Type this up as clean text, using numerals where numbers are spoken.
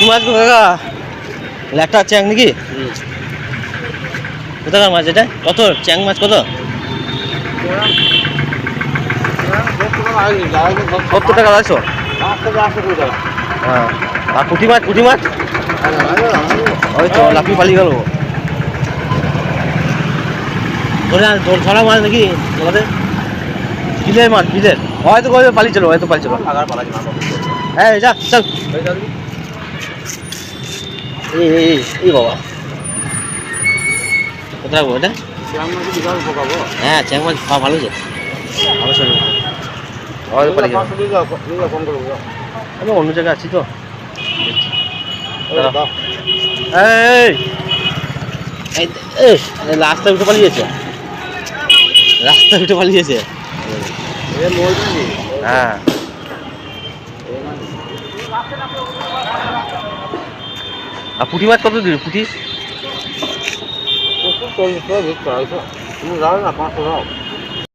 কি মাছ গো কাকা? ল্যাটা চ্যাং নাকি? কোথাকার মাছ এটা? কত চ্যাং মাছ কত? 70 টাকা 150? হ্যাঁ। আর পুঁটি মাছ ওই তো লাফি পালিয়ে গেল। ধরা মাছ নাকি আমাদের? বিলের মাছ, বিলের হয়তো পালিয়ে চলো, হ্যাঁ যা চল। এই বাবা কোথায় রাখবো এটা? হ্যাঁ চ্যাং মাছ খাওয়া ভালো যে, আমি অন্য জায়গায় আছি তো। রাস্তা উঠে পালিয়েছে, হ্যাঁ। আর পুঁটি মাছ কত দিল? পুঁটি 40 টাকা, 500 টাকা।